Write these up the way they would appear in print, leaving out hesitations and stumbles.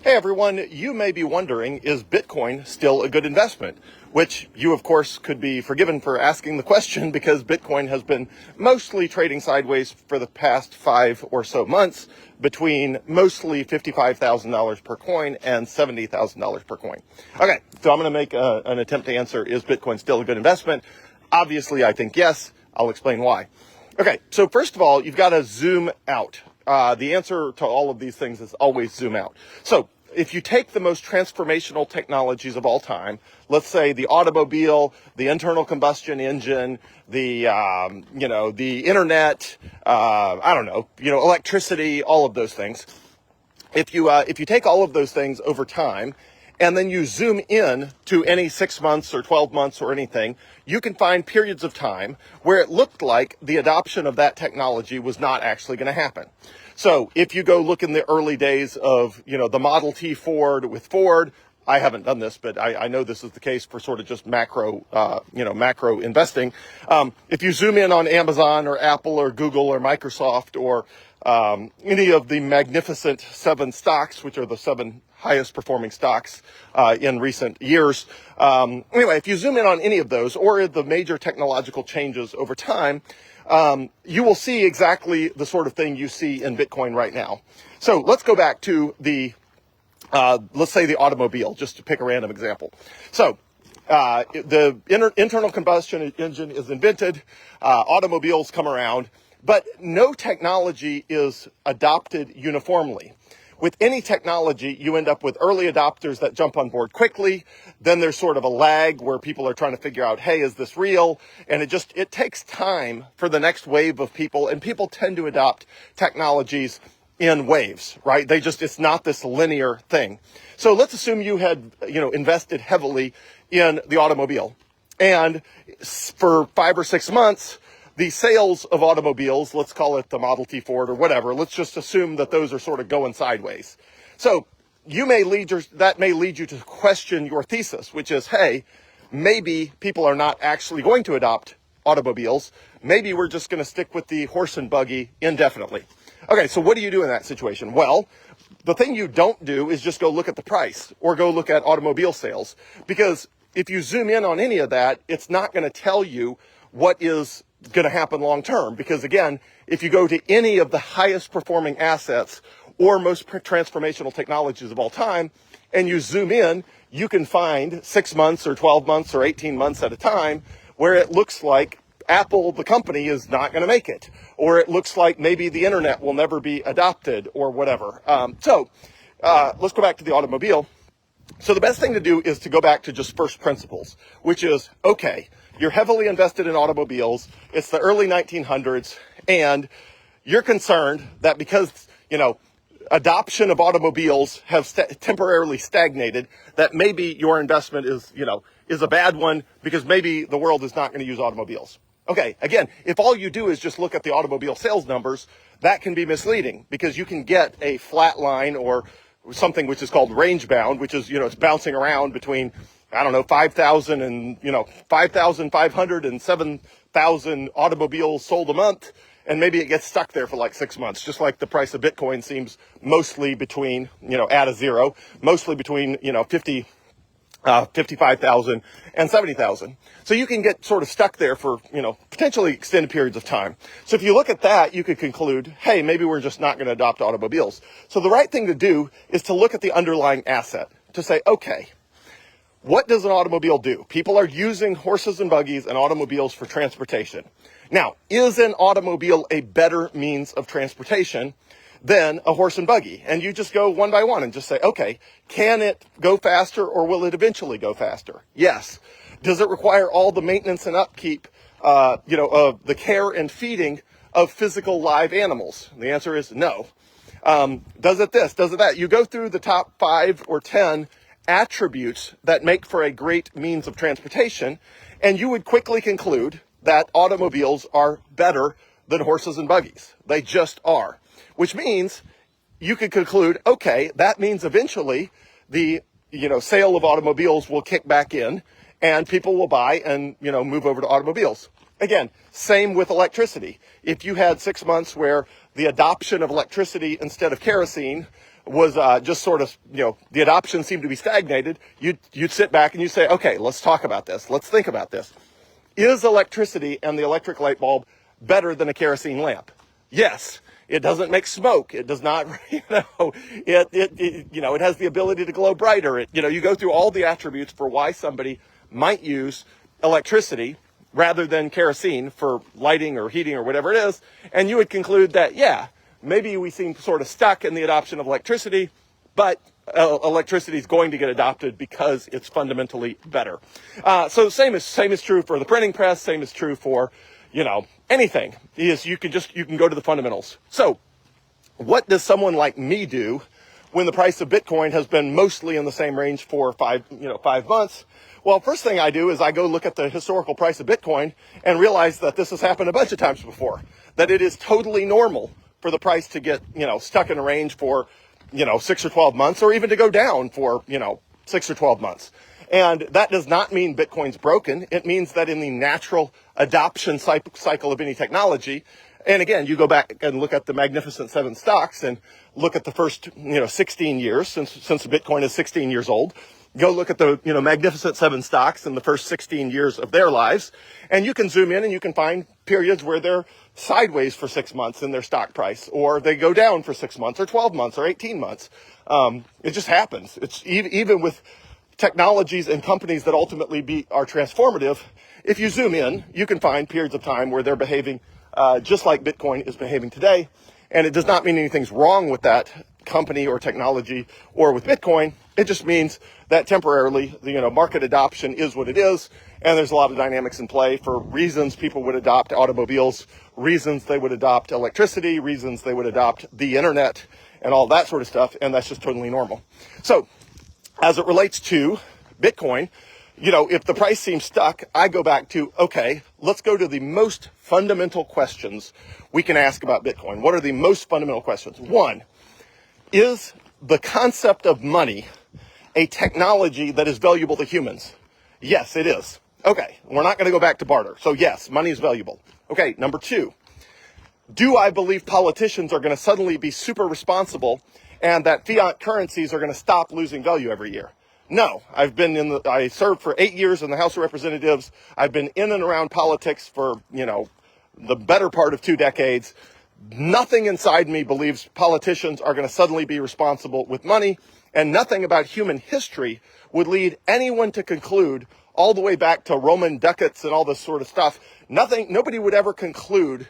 Hey everyone, you may be wondering, is Bitcoin still a good investment? Which you, of course, could be forgiven for asking the question because Bitcoin has been mostly trading sideways for the past 5 or so months between mostly $55,000 per coin and $70,000 per coin. Okay, so I'm going to make an attempt to answer, is Bitcoin still a good investment? Obviously, I think yes. I'll explain why. Okay, so first of all, you've got to zoom out. The answer to all of these things is always zoom out. So if you take the most transformational technologies of all time, let's say the automobile, the internal combustion engine, the internet, electricity, all of those things. If you take all of those things over time, and then you zoom in to any 6 months or 12 months or anything, you can find periods of time where it looked like the adoption of that technology was not actually going to happen. So if you go look in the early days of, the Model T Ford with Ford, I haven't done this, but I know this is the case for sort of just macro investing. If you zoom in on Amazon or Apple or Google or Microsoft or any of the magnificent 7 stocks, which are the 7 highest performing stocks in recent years. Anyway, if you zoom in on any of those or the major technological changes over time, you will see exactly the sort of thing you see in Bitcoin right now. So let's go back to let's say the automobile, just to pick a random example. So the internal combustion engine is invented, automobiles come around, but no technology is adopted uniformly. With any technology, you end up with early adopters that jump on board quickly. Then there's sort of a lag where people are trying to figure out, hey, is this real? And it takes time for the next wave of people, and people tend to adopt technologies in waves, right? It's not this linear thing. So let's assume you had, invested heavily in the automobile. And for 5 or 6 months, the sales of automobiles, let's call it the Model T Ford or whatever, let's just assume that those are sort of going sideways. So that may lead you to question your thesis, which is, hey, maybe people are not actually going to adopt automobiles. Maybe we're just going to stick with the horse and buggy indefinitely. Okay, so what do you do in that situation? Well, the thing you don't do is just go look at the price or go look at automobile sales, because if you zoom in on any of that, it's not going to tell you what is going to happen long term. Because again, if you go to any of the highest performing assets or most transformational technologies of all time and you zoom in, you can find 6 months or 12 months or 18 months at a time where it looks like Apple, the company, is not going to make it, or it looks like maybe the internet will never be adopted or whatever. Let's go back to the automobile. So the best thing to do is to go back to just first principles, which is, okay, you're heavily invested in automobiles. It's the early 1900s, and you're concerned that because, adoption of automobiles have temporarily stagnated, that maybe your investment is a bad one because maybe the world is not going to use automobiles. Okay, again, if all you do is just look at the automobile sales numbers, that can be misleading because you can get a flat line or something which is called range bound, which is, it's bouncing around between 5,000 and, 5,500 and 7,000 automobiles sold a month. And maybe it gets stuck there for like 6 months, just like the price of Bitcoin seems mostly between, at a zero, mostly between, 55,000 and 70,000. So you can get sort of stuck there for, potentially extended periods of time. So if you look at that, you could conclude, hey, maybe we're just not going to adopt automobiles. So the right thing to do is to look at the underlying asset to say, okay, what does an automobile do? People are using horses and buggies and automobiles for transportation. Now, is an automobile a better means of transportation than a horse and buggy? And you just go one by one and just say, okay, can it go faster or will it eventually go faster? Yes. Does it require all the maintenance and upkeep, of the care and feeding of physical live animals? The answer is no. Does it this? Does it that? You go through the top 5 or 10 attributes that make for a great means of transportation, and you would quickly conclude that automobiles are better than horses and buggies. They just are. Which means you could conclude, okay, that means eventually the, sale of automobiles will kick back in and people will buy and, move over to automobiles. Again, same with electricity. If you had 6 months where the adoption of electricity instead of kerosene was just sort of, the adoption seemed to be stagnated, you'd sit back and you say, okay, let's talk about this. Let's think about this. Is electricity and the electric light bulb better than a kerosene lamp? Yes. It doesn't make smoke. It does not, it has the ability to glow brighter. You go through all the attributes for why somebody might use electricity rather than kerosene for lighting or heating or whatever it is. And you would conclude that, yeah, maybe we seem sort of stuck in the adoption of electricity, but electricity is going to get adopted because it's fundamentally better. So same is true for the printing press. Same is true for, anything. You can go to the fundamentals. So what does someone like me do when the price of Bitcoin has been mostly in the same range for 5 months? Well, first thing I do is I go look at the historical price of Bitcoin and realize that this has happened a bunch of times before, that it is totally normal for the price to get, stuck in a range for, 6 or 12 months, or even to go down for, 6 or 12 months. And that does not mean Bitcoin's broken. It means that in the natural adoption cycle of any technology, and again, you go back and look at the Magnificent Seven stocks and look at the first, 16 years, since Bitcoin is 16 years old. Go look at the, Magnificent Seven stocks in the first 16 years of their lives, and you can zoom in and you can find periods where they're sideways for 6 months in their stock price, or they go down for 6 months or 12 months or 18 months. It just happens. It's even with technologies and companies that ultimately are transformative. If you zoom in, you can find periods of time where they're behaving just like Bitcoin is behaving today. And it does not mean anything's wrong with that company or technology or with Bitcoin. It just means that temporarily, the market adoption is what it is. And there's a lot of dynamics in play for reasons people would adopt automobiles, reasons they would adopt electricity, reasons they would adopt the internet and all that sort of stuff. And that's just totally normal. So as it relates to Bitcoin, if the price seems stuck, I go back to, okay, let's go to the most fundamental questions we can ask about Bitcoin. What are the most fundamental questions? One, is the concept of money a technology that is valuable to humans? Yes, it is. Okay, we're not going to go back to barter. So yes, money is valuable. Okay, number two, do I believe politicians are going to suddenly be super responsible and that fiat currencies are going to stop losing value every year? No, I served for 8 years in the House of Representatives. I've been in and around politics for, the better part of 2 decades. Nothing inside me believes politicians are going to suddenly be responsible with money, and nothing about human history would lead anyone to conclude, all the way back to Roman ducats and all this sort of stuff, nobody would ever conclude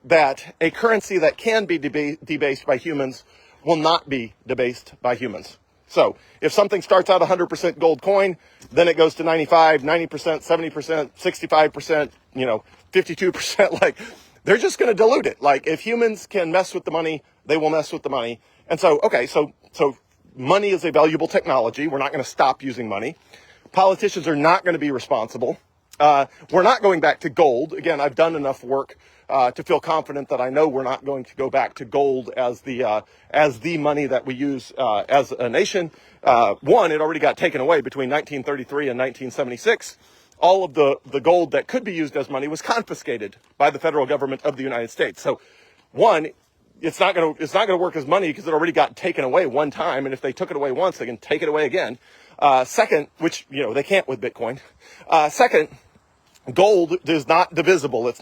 that a currency that can be debased by humans will not be debased by humans. So if something starts out 100% gold coin, then it goes to 95, 90%, 70%, 65%, 52%, they're just going to dilute it. If humans can mess with the money, they will mess with the money. And so, okay, so money is a valuable technology. We're not going to stop using money. Politicians are not going to be responsible. We're not going back to gold. Again, I've done enough work to feel confident that I know we're not going to go back to gold as the money that we use as a nation. One, it already got taken away between 1933 and 1976. All of the gold that could be used as money was confiscated by the federal government of the United States. So, one, it's not going to work as money because it already got taken away one time, and if they took it away once, they can take it away again. Second, which they can't with Bitcoin. Second, gold is not divisible. It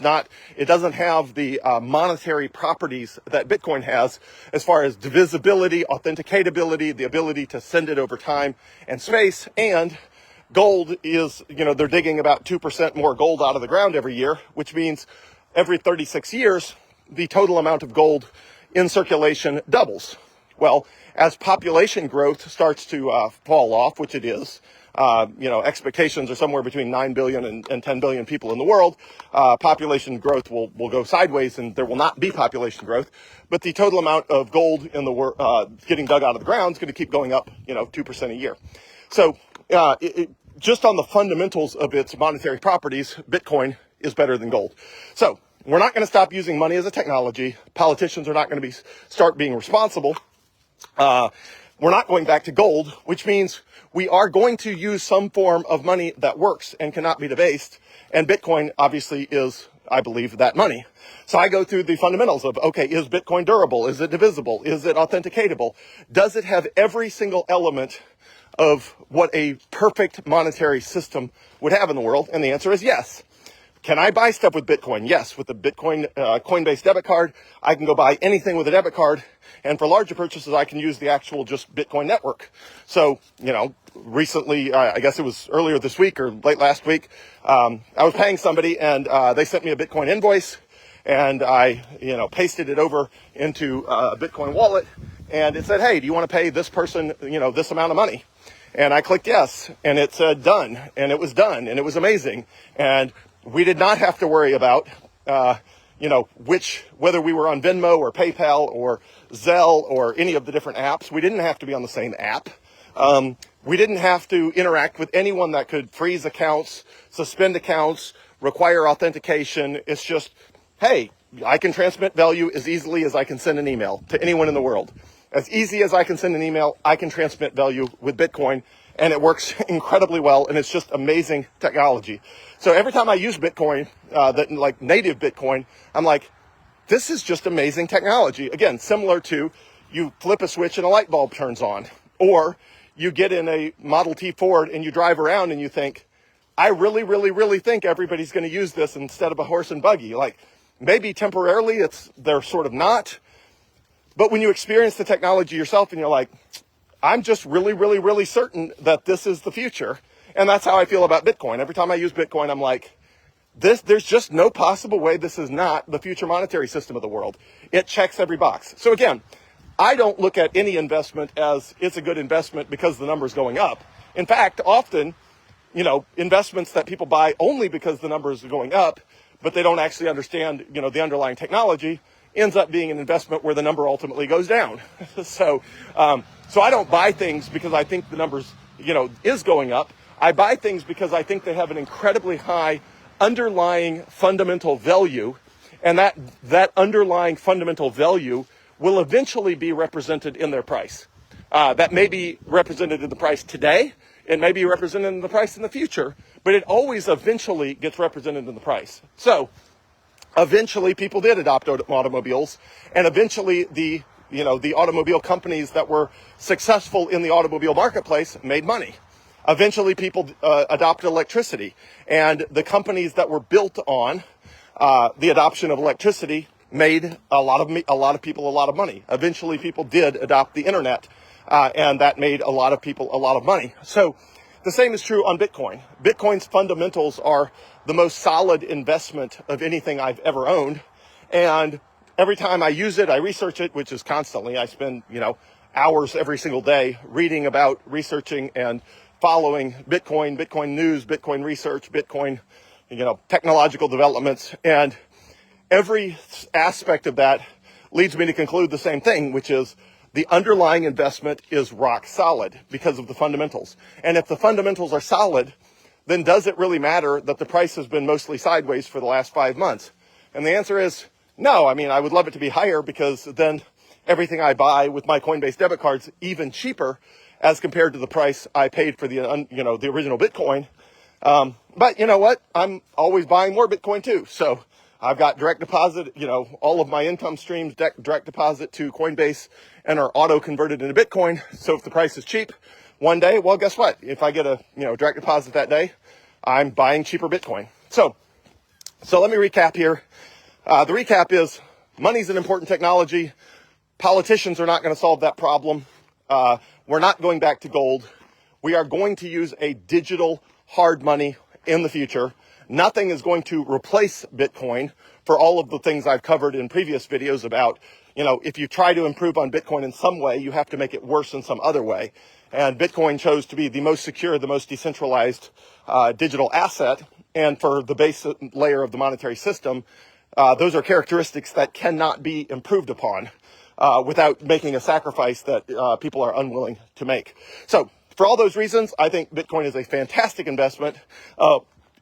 doesn't have the monetary properties that Bitcoin has as far as divisibility, authenticatability, the ability to send it over time and space. And gold is, they're digging about 2% more gold out of the ground every year, which means every 36 years, the total amount of gold in circulation doubles. Well, as population growth starts to fall off, which it is, expectations are somewhere between 9 billion and 10 billion people in the world. Population growth will go sideways and there will not be population growth. But the total amount of gold in the world getting dug out of the ground is going to keep going up, 2% a year. So just on the fundamentals of its monetary properties, Bitcoin is better than gold. So we're not going to stop using money as a technology. Politicians are not going to start being responsible. We're not going back to gold, which means we are going to use some form of money that works and cannot be debased. And Bitcoin obviously is I believe, that money. So I go through the fundamentals of, okay, is Bitcoin durable? Is it divisible? Is it authenticatable? Does it have every single element of what a perfect monetary system would have in the world? And the answer is yes. Can I buy stuff with Bitcoin? Yes. With the Bitcoin Coinbase debit card, I can go buy anything with a debit card. And for larger purchases, I can use the actual just Bitcoin network. So, recently, I guess it was earlier this week or late last week, I was paying somebody and they sent me a Bitcoin invoice and I, pasted it over into a Bitcoin wallet and it said, hey, do you want to pay this person, this amount of money? And I clicked yes and it said done and it was done and it was amazing. And we did not have to worry about, whether we were on Venmo or PayPal or Zelle or any of the different apps. We didn't have to be on the same app. We didn't have to interact with anyone that could freeze accounts, suspend accounts, require authentication. It's just, hey, I can transmit value as easily as I can send an email to anyone in the world. As easy as I can send an email, I can transmit value with Bitcoin. And it works incredibly well, and it's just amazing technology. So every time I use Bitcoin, like native Bitcoin, I'm like, this is just amazing technology. Again, similar to you flip a switch and a light bulb turns on. Or you get in a Model T Ford and you drive around and you think, I really, really, really think everybody's going to use this instead of a horse and buggy. Like maybe temporarily they're sort of not. But when you experience the technology yourself and you're like, I'm just really, really, really certain that this is the future. And that's how I feel about Bitcoin. Every time I use Bitcoin, I'm like, there's just no possible way this is not the future monetary system of the world. It checks every box. So again, I don't look at any investment as it's a good investment because the number's going up. In fact, often, investments that people buy only because the numbers are going up, but they don't actually understand, the underlying technology, ends up being an investment where the number ultimately goes down. So I don't buy things because I think the numbers, is going up. I buy things because I think they have an incredibly high underlying fundamental value, and that underlying fundamental value will eventually be represented in their price. That may be represented in the price today. It may be represented in the price in the future, but it always eventually gets represented in the price. So eventually people did adopt automobiles, and eventually the automobile companies that were successful in the automobile marketplace made money. Eventually people adopted electricity, and the companies that were built on the adoption of electricity made a lot of people a lot of money. Eventually people did adopt the internet, and that made a lot of people a lot of money. So the same is true on Bitcoin. Bitcoin's fundamentals are the most solid investment of anything I've ever owned. And every time I use it, I research it, which is constantly. I spend, hours every single day reading about, researching, and following Bitcoin, Bitcoin news, Bitcoin research, Bitcoin, technological developments. And every aspect of that leads me to conclude the same thing, which is the underlying investment is rock solid because of the fundamentals. And if the fundamentals are solid, then does it really matter that the price has been mostly sideways for the last 5 months? And the answer is no. I mean, I would love it to be higher because then everything I buy with my Coinbase debit card's even cheaper as compared to the price I paid for the original Bitcoin. But you know what? I'm always buying more Bitcoin too. So I've got direct deposit, all of my income streams, direct deposit to Coinbase and are auto converted into Bitcoin. So if the price is cheap one day, well, guess what? If I get a, direct deposit that day, I'm buying cheaper Bitcoin. So let me recap here. The recap is money's an important technology. Politicians are not going to solve that problem. We're not going back to gold. We are going to use a digital hard money in the future. Nothing is going to replace Bitcoin for all of the things I've covered in previous videos about, if you try to improve on Bitcoin in some way, you have to make it worse in some other way. And Bitcoin chose to be the most secure, the most decentralized digital asset. And for the base layer of the monetary system, those are characteristics that cannot be improved upon without making a sacrifice that people are unwilling to make. So for all those reasons, I think Bitcoin is a fantastic investment.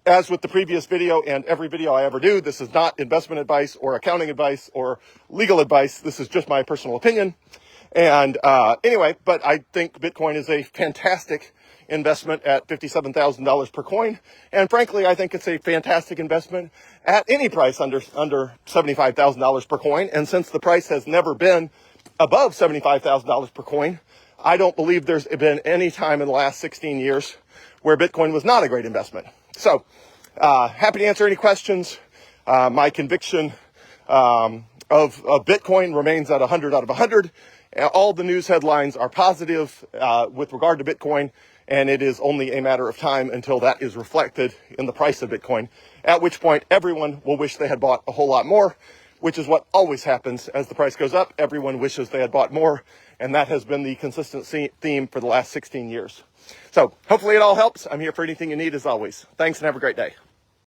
As with the previous video and every video I ever do, this is not investment advice or accounting advice or legal advice. This is just my personal opinion. And anyway, but I think Bitcoin is a fantastic investment at $57,000 per coin. And frankly, I think it's a fantastic investment at any price under $75,000 per coin. And since the price has never been above $75,000 per coin, I don't believe there's been any time in the last 16 years where Bitcoin was not a great investment. So happy to answer any questions. My conviction of Bitcoin remains at 100 out of 100. All the news headlines are positive with regard to Bitcoin, and it is only a matter of time until that is reflected in the price of Bitcoin, at which point everyone will wish they had bought a whole lot more, which is what always happens as the price goes up. Everyone wishes they had bought more, and that has been the consistent theme for the last 16 years. So hopefully it all helps. I'm here for anything you need as always. Thanks and have a great day.